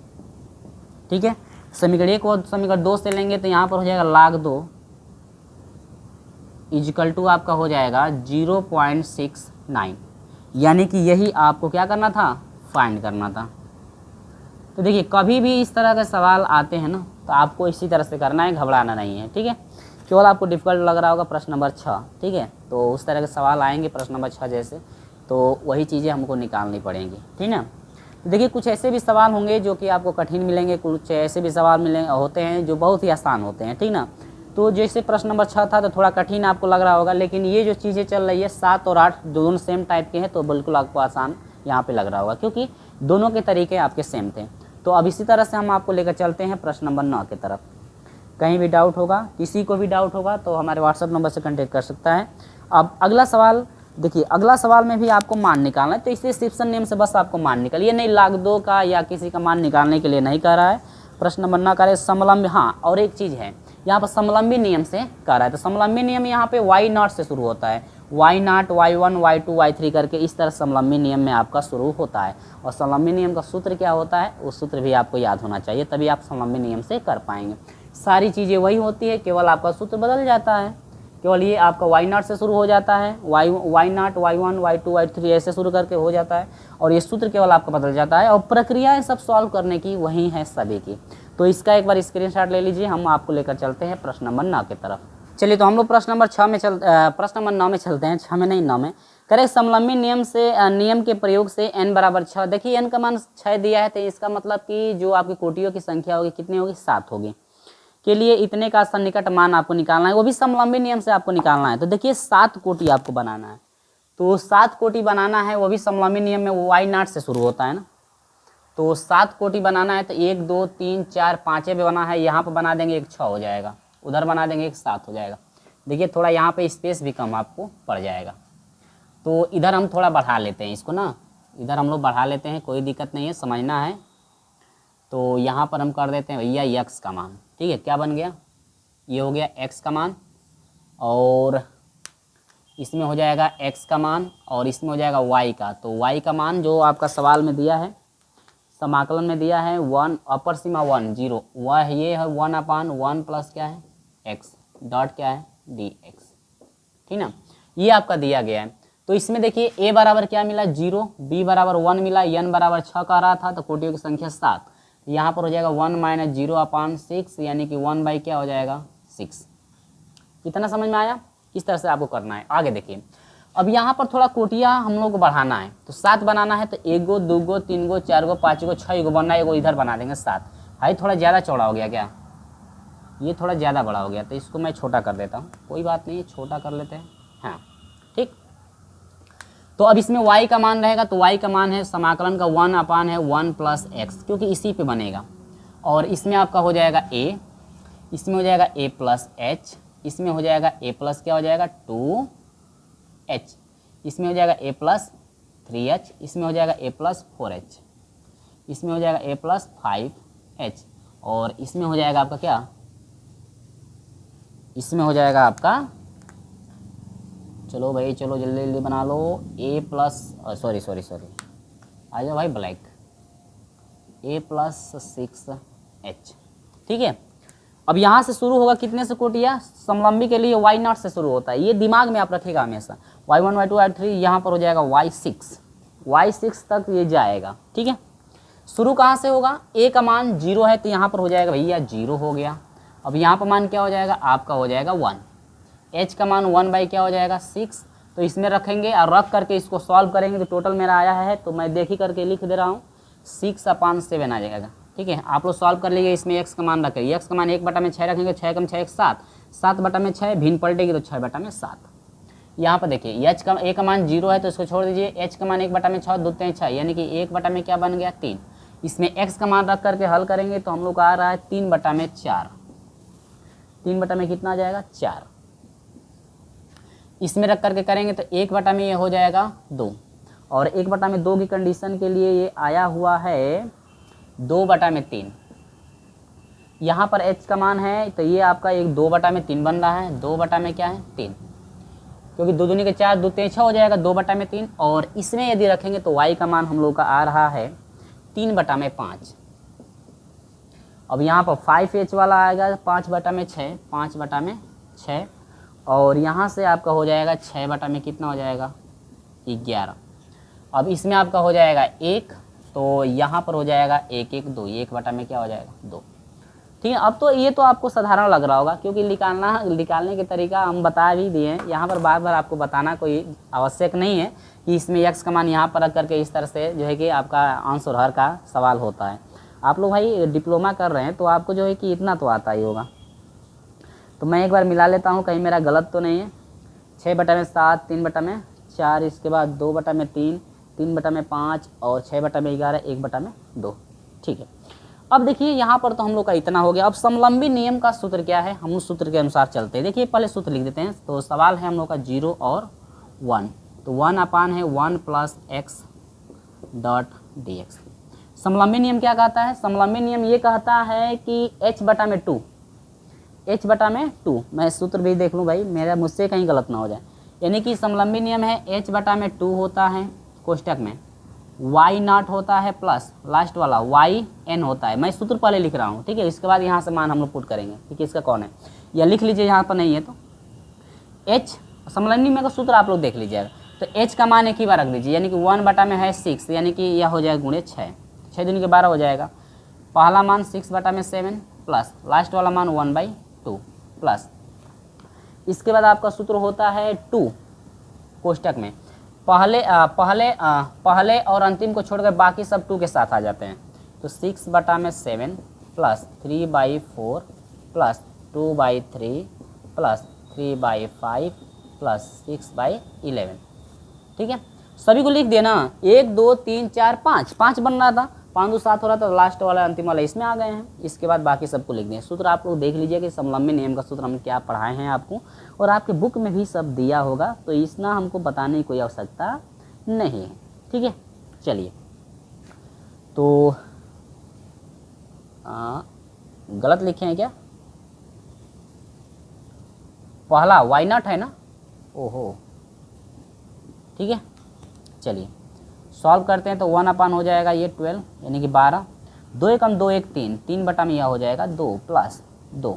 ठीक है। समीकरण 1 व समीकरण 2 से लेंगे तो यहाँ पर हो जाएगा log 2 इजिकल टू आपका हो जाएगा 0.69, यानी कि यही आपको क्या करना था फाइंड करना था। तो देखिए कभी भी इस तरह के सवाल आते हैं ना तो आपको इसी तरह से करना है, घबराना नहीं है, ठीक है। केवल आपको डिफिकल्ट लग रहा होगा प्रश्न नंबर 6, ठीक है, तो उस तरह के सवाल आएंगे प्रश्न नंबर 6 जैसे, तो वही चीज़ें हमको निकालनी पड़ेंगी, ठीक है। तो देखिए कुछ ऐसे भी सवाल होंगे जो कि आपको कठिन मिलेंगे, कुछ ऐसे भी सवाल मिलेंगे होते हैं जो बहुत ही आसान होते हैं, ठीक ना। तो जैसे प्रश्न नंबर 6 था तो थोड़ा कठिन आपको लग रहा होगा, लेकिन ये जो चीज़ें चल रही है 7 और 8 दोनों सेम टाइप के हैं, तो बिल्कुल आपको आसान यहाँ पे लग रहा होगा, क्योंकि दोनों के तरीके आपके सेम थे। तो अब इसी तरह से हम आपको लेकर चलते हैं प्रश्न नंबर 9 की तरफ। कहीं भी डाउट होगा, किसी को भी डाउट होगा तो हमारे व्हाट्सअप नंबर से कॉन्टेक्ट कर सकता है। अब अगला सवाल देखिए, अगला सवाल में भी आपको मान निकालना है, तो इसे शिफ्सन नियम से बस आपको मान निकाल, ये नहीं log 2 का या किसी का मान निकालने के लिए नहीं कह रहा है। प्रश्न नंबर 9 कह रहे समलंब, हाँ और एक चीज़ है यहाँ पर समलंबी नियम से कह रहा है, तो समलंबी नियम यहाँ पे y0 से शुरू होता है, y0 y1 y2 y3 करके इस तरह समलंबी नियम में आपका शुरू होता है। और समलंबी नियम का सूत्र क्या होता है, उस सूत्र भी आपको याद होना चाहिए, तभी आप समलंबी नियम से कर पाएंगे। सारी चीज़ें वही होती है, केवल आपका सूत्र बदल जाता है, केवल ये आपका y0 से शुरू हो जाता है, y0 y1 y2 y3 ऐसे शुरू करके हो जाता है, और ये सूत्र केवल आपका बदल जाता है, और प्रक्रियाएं सब सॉल्व करने की वही है सभी की। तो इसका एक बार स्क्रीनशॉट ले लीजिए, हम आपको लेकर चलते हैं प्रश्न नंबर 9 की तरफ। चलिए तो हम लोग प्रश्न नंबर 9 में चलते हैं, 6 में नहीं 9 में। करेक्ट समलंबी नियम के प्रयोग से n बराबर 6, देखिए n का मान 6 दिया है, तो इसका मतलब कि जो आपकी कोटियों की संख्या होगी कितनी होगी 7 होगी, के लिए इतने का सन्निकट मान आपको निकालना है, वो भी समलंबी नियम से आपको निकालना है। तो देखिए 7 कोटि आपको बनाना है, तो 7 कोटि बनाना है, वो भी समलंबी नियम में y0 से शुरू होता है ना, तो 7 कोटि बनाना है, तो 1 2 3 4 5 भी बना है, यहाँ पर बना देंगे एक 6 हो जाएगा, उधर बना देंगे एक 7 हो जाएगा। देखिए थोड़ा यहाँ पे स्पेस भी कम आपको पड़ जाएगा, तो इधर हम थोड़ा बढ़ा लेते हैं इसको ना, इधर हम लोग बढ़ा लेते हैं, कोई दिक्कत नहीं है, समझना है। तो यहाँ पर हम कर देते हैं भैया x का मान, ठीक है, क्या बन गया, ये हो गया x का मान, और इसमें हो जाएगा x का मान और इसमें हो जाएगा y का। तो y का मान जो आपका सवाल में दिया है, समाकलन में दिया है 1, अपर सीमा 1 0, वह ये है 1/1 प्लस क्या है x डॉट क्या है dx, ठीक ना। ये आपका दिया गया है। तो इसमें देखिए a बराबर क्या मिला 0, b बराबर 1 मिला, n बराबर 6 का रहा था, तो कोटियों की संख्या 7। यहाँ पर हो जाएगा 1 - 0/6 यानी कि 1 बाई क्या हो जाएगा 6। इतना समझ में आया। इस तरह से आपको करना है। आगे देखिए, अब यहाँ पर थोड़ा कोटिया हम लोग को बढ़ाना है, तो 7 बनाना है, तो 1 गो 2 गो 3 गो 4 गो 5 गो 6 गो बनना है, एगो इधर बना देंगे 7। भाई थोड़ा ज़्यादा चौड़ा हो गया क्या, ये थोड़ा ज़्यादा बड़ा हो गया, तो इसको मैं छोटा कर देता हूँ, कोई बात नहीं, छोटा कर लेते हैं। हाँ ठीक। तो अब इसमें y का मान रहेगा, तो y का मान है समाकलन का 1/1 प्लस x, क्योंकि इसी पे बनेगा। और इसमें आपका हो जाएगा a, इसमें हो जाएगा a प्लस h, इसमें हो जाएगा a प्लस क्या हो जाएगा 2h, इसमें हो जाएगा a प्लस 3h, इसमें हो जाएगा a प्लस 4h, इसमें हो जाएगा a प्लस 5h, और इसमें हो जाएगा आपका क्या, इसमें हो जाएगा आपका, चलो भाई चलो जल्दी जल्दी बना लो, a प्लस सॉरी आ जाओ भाई ब्लैक, a प्लस 6h, ठीक है। अब यहाँ से शुरू होगा कितने से कोटिया, समलंबी के लिए y0 से शुरू होता है, ये दिमाग में आप रखिएगा हमेशा। y1 y2 y3, यहाँ पर हो जाएगा y6 तक ये जाएगा, ठीक है। शुरू कहाँ से होगा, a का मान 0 है, तो यहाँ पर हो जाएगा भैया 0 हो गया। अब यहाँ पर मान क्या हो जाएगा, आपका हो जाएगा 1, h का मान 1 बाई क्या हो जाएगा 6, तो इसमें रखेंगे और रख करके इसको सॉल्व करेंगे, तो टोटल मेरा आया है, तो मैं देख ही करके लिख दे रहा हूँ 6/7 आ जाएगा, ठीक है। आप लोग सॉल्व कर लीजिए, इसमें x का मान रखेंगे, x का मान 1/6 रखेंगे, 6 कम 6 7, 7/6 भिन्न पलटेगी तो 6/7। यहाँ पर देखिए h का a का मान 0 है, तो इसको छोड़ दीजिए, h का मान 1/6 2 3 6, यानी कि 1 में क्या बन गया 3। इसमें x का मान रख करके हल करेंगे तो हम लोग का आ रहा है 3/4, 3 कितना आ जाएगा 4। इसमें रख करके करेंगे तो 1 में ये हो जाएगा 2, और 1/2 की कंडीशन के लिए ये आया हुआ है 2/3। यहाँ पर h का मान है, तो ये आपका एक 2/3 बन रहा है, 2 क्या है 3, क्योंकि 2 दूनी के 4 2 3 6 हो जाएगा 2/3। और इसमें यदि रखेंगे तो y का मान हम लोग का आ रहा है 3/5। अब यहाँ पर 5h वाला आएगा 5/6, 5/6, और यहाँ से आपका हो जाएगा 6 कितना हो जाएगा 11। अब इसमें आपका हो जाएगा 1, तो यहाँ पर हो जाएगा 1 1 2, 1 क्या हो जाएगा 2, ठीक है। अब तो ये तो आपको साधारण लग रहा होगा, क्योंकि निकालने के तरीका हम बता भी दिए हैं, यहाँ पर बार बार आपको बताना कोई आवश्यक नहीं है कि इसमें x का मान यहाँ पर रख करके इस तरह से जो है कि आपका अंश और हर का सवाल होता है। आप लोग भाई डिप्लोमा कर रहे हैं, तो आपको जो है कि इतना तो आता ही होगा। तो मैं एक बार मिला लेता हूँ, कहीं मेरा गलत तो नहीं है। 6/7, 3/4, इसके बाद 2/3, 3/5 और 6/11, 1/2, ठीक है। अब देखिए यहाँ पर तो हम लोग का इतना हो गया। अब समलंबी नियम का सूत्र क्या है, हम उस सूत्र के अनुसार चलते हैं। देखिए पहले सूत्र लिख देते हैं। तो सवाल है हम लोग का 0 और 1, तो 1 है 1 प्लस x डॉट dx। समलंबी नियम क्या कहता है, समलंबी नियम ये कहता है कि h/2, h/2, मैं सूत्र भी देख लूँ भाई, मेरा मुझसे कहीं गलत ना हो जाए। यानी कि समलंबी नियम है h/2 होता है कोष्टक में, y0 होता है प्लस लास्ट वाला yn होता है। मैं सूत्र पहले लिख रहा हूँ, ठीक है। इसके बाद यहाँ से मान हम लोग पुट करेंगे, ठीक है। इसका कौन है या लिख लीजिए, यहाँ पर नहीं है तो h समलंबी में का सूत्र आप लोग देख लीजिएगा। तो h का मान एक ही बार रख दीजिए, यानी कि 1 में है 6, यानी कि यह हो जाएगा गुणे 6, 6 दूनी के 12 हो जाएगा। पहला मान 6/7 प्लस लास्ट वाला मान 1/2 प्लस, इसके बाद आपका सूत्र होता है 2 कोष्टक में, पहले और अंतिम को छोड़कर बाकी सब 2 के साथ आ जाते हैं। तो 6/7 प्लस 3/4 प्लस 2/3 प्लस 3/5 प्लस 6/11, ठीक है। सभी को लिख देना, 1 2 3 4 5, 5 बन रहा था, 5 2 7 हो रहा था, लास्ट वाला अंतिम वाला इसमें आ गए हैं। इसके बाद बाकी सबको लिख दें। सूत्र आप लोग देख लीजिए कि समलंबी नियम का सूत्र हम क्या पढ़ाए हैं आपको, और आपके बुक में भी सब दिया होगा, तो इतना हमको बताने की कोई आवश्यकता नहीं है, ठीक है। चलिए, तो गलत लिखे हैं क्या, पहला y0 है ना, ओहो ठीक है। चलिए सॉल्व करते हैं। तो 1 हो जाएगा ये 12 यानी कि 12, 2 एकम 2 1 3, 3 बटा में यह हो जाएगा 2 प्लस 2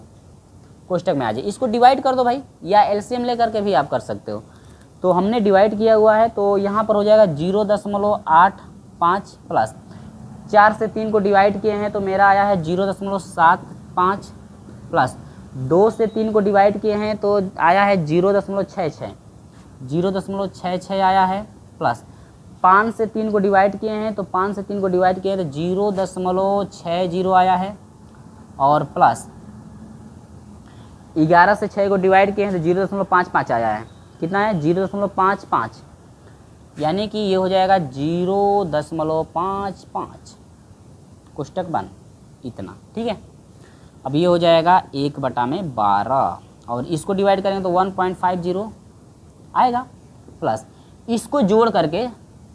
कोष्टक में आ जाए। इसको डिवाइड कर दो भाई, या एलसीएम लेकर के भी आप कर सकते हो। तो हमने डिवाइड किया हुआ है तो यहाँ पर हो जाएगा 0.85 प्लस 4 से 3 को डिवाइड किए हैं तो मेरा आया है 0.75 प्लस 2 से 3 को डिवाइड किए हैं तो आया है 0.66 आया है, प्लस 5 से 3 को डिवाइड किए हैं तो 5 से 3 को डिवाइड किए हैं तो 0.60 आया है, और प्लस 11 से 6 को डिवाइड किए हैं तो 0.55 आया है। कितना है? 0.55, यानी कि ये हो जाएगा 0.55 कोष्टक बंद, इतना। ठीक है। अब ये हो जाएगा 1/12 और इसको डिवाइड करेंगे तो 1.50 आएगा, प्लस इसको जोड़ करके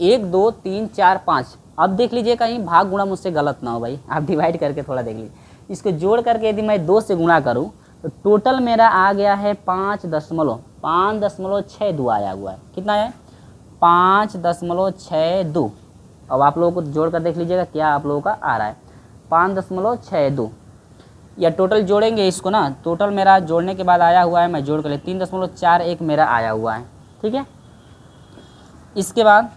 1 2 3 4 5। अब देख लीजिए कहीं भाग गुणा मुझसे गलत ना हो भाई, आप डिवाइड करके थोड़ा देख लीजिए। इसको जोड़ करके यदि मैं 2 से गुणा करूं तो टोटल मेरा आ गया है 5.62 आया हुआ है। कितना है? 5.62। अब आप लोगों को जोड़ कर देख लीजिएगा क्या आप लोगों का आ रहा है, 5.62। या टोटल जोड़ेंगे इसको ना, टोटल मेरा जोड़ने के बाद आया हुआ है, मैं जोड़ कर ले 3.41 मेरा आया हुआ है। ठीक है। इसके बाद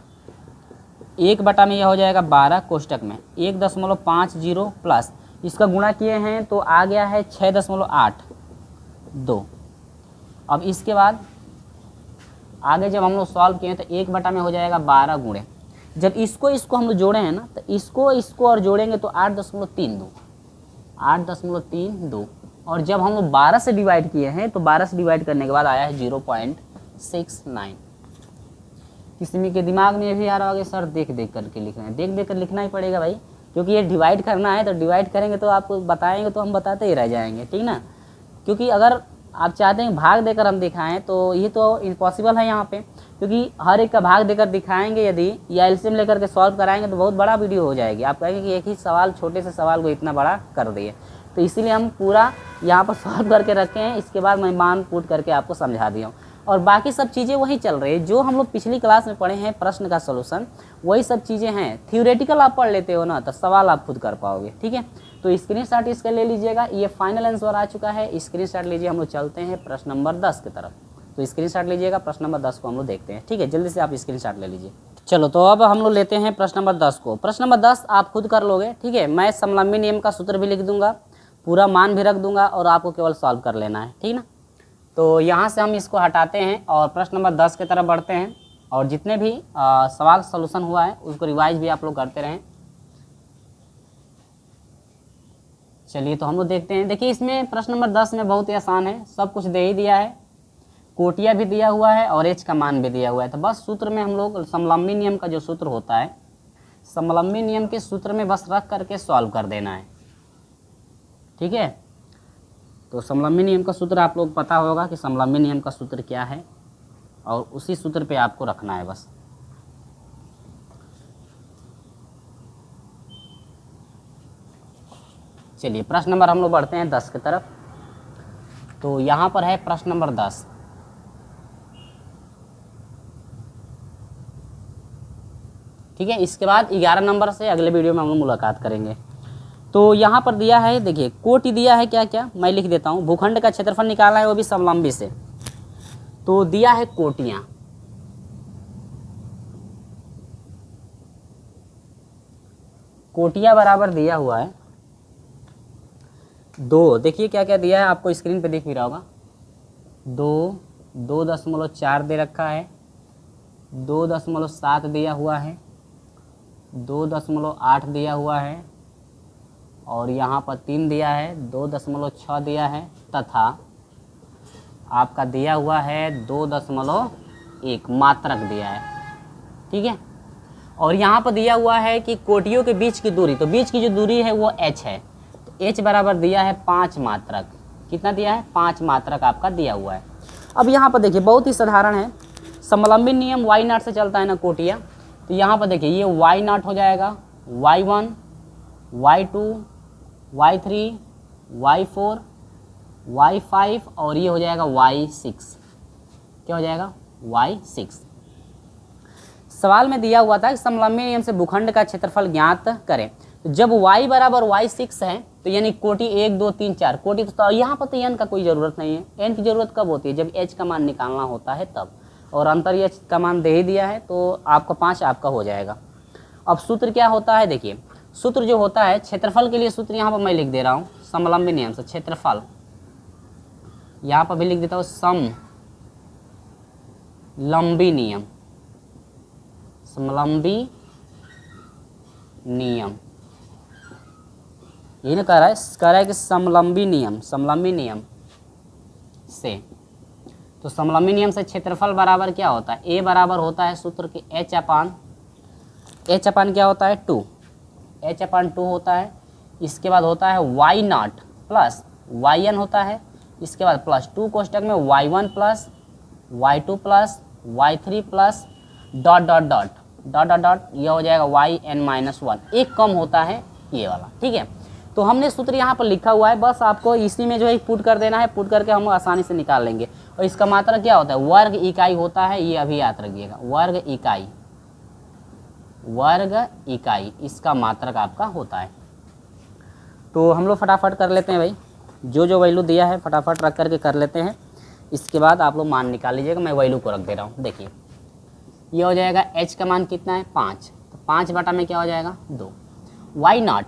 1 में यह हो जाएगा 12 कोष्टक में 1.50 प्लस इसका गुणा किए हैं तो आ गया है 6.82। अब इसके बाद आगे जब हम लोग सॉल्व किए तो 1 में हो जाएगा 12 गुणे, जब इसको हम लोग जोड़े हैं ना तो इसको और जोड़ेंगे तो 8.32, और जब हम लोग 12 से डिवाइड किए हैं तो 12 से डिवाइड करने के बाद आया है 0.69। किसी के दिमाग में भी आ रहा होगा सर देख देख करके लिख रहे हैं, देख देख कर लिखना ही पड़ेगा भाई, क्योंकि ये डिवाइड करना है। तो डिवाइड करेंगे तो आपको बताएंगे तो हम बताते ही रह जाएंगे, ठीक ना। क्योंकि अगर आप चाहते हैं भाग देकर हम दिखाएं तो ये तो इम्पॉसिबल है यहाँ पे, क्योंकि हर एक का भाग देकर दिखाएंगे यदि या एलसीएम लेकर के सॉल्व कराएंगे तो बहुत बड़ा वीडियो हो जाएगी। आप कहेंगे कि एक ही सवाल, छोटे से सवाल को इतना बड़ा कर दिए। तो इसीलिए हम पूरा यहाँ पर सॉल्व करके रखे हैं, इसके बाद मैं मान पुट करके आपको समझा दिया हूँ। और बाकी सब चीज़ें वही चल रही है जो हम लोग पिछली क्लास में पढ़े हैं, प्रश्न का सलूशन वही सब चीज़ें हैं। थ्योरेटिकल आप पढ़ लेते हो ना तो सवाल आप खुद कर पाओगे। ठीक है। तो स्क्रीनशॉट इसका ले लीजिएगा, ये फाइनल आंसर आ चुका है। स्क्रीनशॉट लीजिए, हम लोग चलते हैं प्रश्न नंबर 10 की तरफ। तो स्क्रीनशॉट लीजिएगा, प्रश्न नंबर 10 को हम लोग देखते हैं। ठीक है, जल्दी से आप स्क्रीनशॉट ले लीजिए। चलो तो अब हम लोग लेते हैं प्रश्न नंबर 10 को। प्रश्न नंबर 10 आप खुद कर लोगे। ठीक है, मैं समलंबी नियम का सूत्र भी लिख दूंगा, पूरा मान भी रख दूंगा और आपको केवल सॉल्व कर लेना है। ठीक ना। तो यहाँ से हम इसको हटाते हैं और प्रश्न नंबर 10 की तरफ बढ़ते हैं, और जितने भी सवाल सॉल्यूशन हुआ है उसको रिवाइज भी आप लोग करते रहें। चलिए तो हम लोग देखते हैं। देखिए इसमें प्रश्न नंबर 10 में बहुत ही आसान है, सब कुछ दे ही दिया है, कोटिया भी दिया हुआ है और एच का मान भी दिया हुआ है। तो बस सूत्र में हम लोग समलंबी नियम का जो सूत्र होता है, समलंबी नियम के सूत्र में बस रख करके सॉल्व कर देना है। ठीक है। तो समलंबी नियम का सूत्र आप लोग पता होगा कि समलंबी नियम का सूत्र क्या है, और उसी सूत्र पे आपको रखना है बस। चलिए प्रश्न नंबर हम लोग बढ़ते हैं 10 की तरफ। तो यहाँ पर है प्रश्न नंबर 10। ठीक है, इसके बाद 11 नंबर से अगले वीडियो में हम लोग मुलाकात करेंगे। तो यहाँ पर दिया है, देखिए कोटि दिया है, क्या क्या मैं लिख देता हूँ। भूखंड का क्षेत्रफल निकालना है, वो भी समलंबी से। तो दिया है कोटियाँ, कोटियाँ बराबर दिया हुआ है 2। देखिए क्या क्या दिया है, आपको स्क्रीन पे दिख भी रहा होगा। 2, 2.4 दे रखा है, 2.7 दिया हुआ है, 2.8 दिया हुआ है, और यहाँ पर 3 दिया है, 2.6 दिया है, तथा आपका दिया हुआ है 2.1 मात्रक दिया है। ठीक है। और यहाँ पर दिया हुआ है कि कोटियों के बीच की दूरी, तो बीच की जो दूरी है वो h है। तो h बराबर दिया है 5 मात्रक। कितना दिया है? 5 मात्रक आपका दिया हुआ है। अब यहाँ पर देखिए बहुत ही साधारण है, समलंबी नियम y0 से चलता है ना कोटिया। तो यहाँ पर देखिए ये y0 हो जाएगा, y1, y2, y3, y4, y5 और ये हो जाएगा y6। क्या हो जाएगा? y6। सवाल में दिया हुआ था कि समलंबी नियम से भूखंड का क्षेत्रफल ज्ञात करें। तो जब y बराबर y6 है तो यानी कोटि 1 2 3 4 कोटि, तो यहाँ पर तो n का कोई ज़रूरत नहीं है। n की ज़रूरत कब होती है? जब h का मान निकालना होता है तब, और अंतर h का मान दे ही दिया है तो आपका 5 आपका हो जाएगा। अब सूत्र क्या होता है, देखिए सूत्र जो होता है क्षेत्रफल के लिए, सूत्र यहाँ पर मैं लिख दे रहा हूँ समलंबी नियम से क्षेत्रफल, यहाँ पर भी लिख देता हूँ समलंबी नियम, समलंबी नियम, यही ना कह रहा है कि समलंबी नियम, समलंबी नियम से, तो समलंबी नियम से क्षेत्रफल बराबर क्या होता है? ए बराबर होता है सूत्र के एच अपान क्या होता है 2, एच अपान 2 होता है। इसके बाद होता है y naught plus y n होता है। इसके बाद प्लस 2 कोष्टक में y1 plus y2 plus y3 plus dot dot dot dot dot dot, यह हो जाएगा yn-1, एक कम होता है ये वाला, ठीक है। तो हमने सूत्र यहाँ पर लिखा हुआ है, बस आपको इसी में जो है पुट कर देना है, पुट करके हम आसानी से निकाल लेंगे। और इसका मात्रक क्या होता है? वर्ग इकाई होता है, ये अभी याद रखिएगा, वर्ग इकाई, वर्ग इकाई इसका मात्रक आपका होता है। तो हम लोग फटाफट कर लेते हैं भाई, जो वैल्यू दिया है फटाफट रख करके कर लेते हैं। इसके बाद आप लोग मान निकाल लीजिएगा, मैं वैल्यू को रख दे रहा हूँ। देखिए ये हो जाएगा h का मान कितना है 5, तो 5 बटा में क्या हो जाएगा 2, y नॉट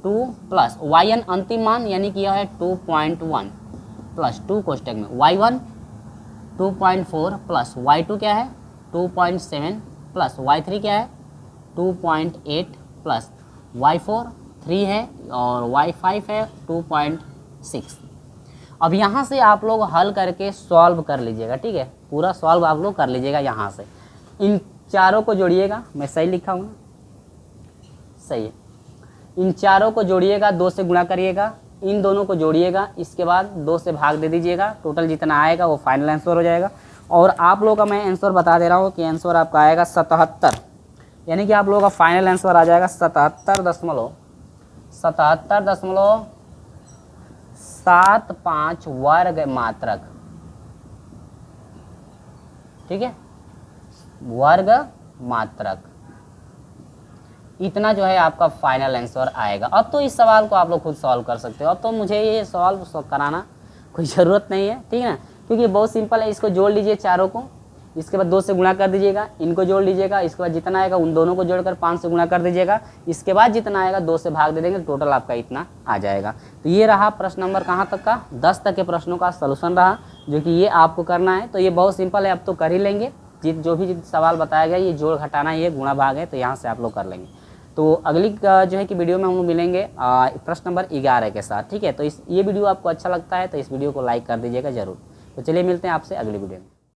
2 प्लस yn अंतिम मान यानी कि यह है 2.1 प्लस 2 कोष्टक में y1 2.4 प्लस y2 क्या है 2.7 प्लस y3 क्या है 2.8 प्लस y4 3 है और y5 है 2.6। अब यहाँ से आप लोग हल करके सॉल्व कर लीजिएगा, ठीक है, पूरा सॉल्व आप लोग कर लीजिएगा। यहाँ से इन चारों को जोड़िएगा, मैं सही लिखा हूँ ना, सही है। इन चारों को जोड़िएगा, 2 से गुणा करिएगा, इन दोनों को जोड़िएगा, इसके बाद 2 से भाग दे दीजिएगा, टोटल जितना आएगा वो फाइनल आंसर हो जाएगा। और आप लोगों का मैं आंसर बता दे रहा हूँ कि आंसर आपका आएगा 77, यानी कि आप लोगों का फाइनल आंसर आ जाएगा 77.75 वर्ग मात्रक, ठीक है, वर्ग मात्रक, इतना जो है आपका फाइनल आंसर आएगा। अब तो इस सवाल को आप लोग खुद सॉल्व कर सकते हो, अब तो मुझे ये सॉल्व कराना कोई ज़रूरत नहीं है, ठीक है ना, क्योंकि बहुत सिंपल है। इसको जोड़ लीजिए चारों को, इसके बाद 2 से गुणा कर दीजिएगा, इनको जोड़ लीजिएगा, इसके बाद जितना आएगा उन दोनों को जोड़कर 5 से गुणा कर दीजिएगा, इसके बाद जितना आएगा 2 से भाग दे देंगे, टोटल आपका इतना आ जाएगा। तो ये रहा प्रश्न नंबर कहाँ तक का, 10 तक के प्रश्नों का सलूशन रहा, जो कि ये आपको करना है। तो ये बहुत सिंपल है, अब तो कर ही लेंगे। जो भी सवाल बताया गया ये जोड़ घटाना, ये गुणा भाग है, तो यहाँ से आप लोग कर लेंगे। तो अगली जो है कि वीडियो में हम लोग मिलेंगे प्रश्न नंबर 11 के साथ, ठीक है। तो ये वीडियो आपको अच्छा लगता है तो इस वीडियो को लाइक कर दीजिएगा ज़रूर। तो चलिए मिलते हैं आपसे अगली वीडियो में।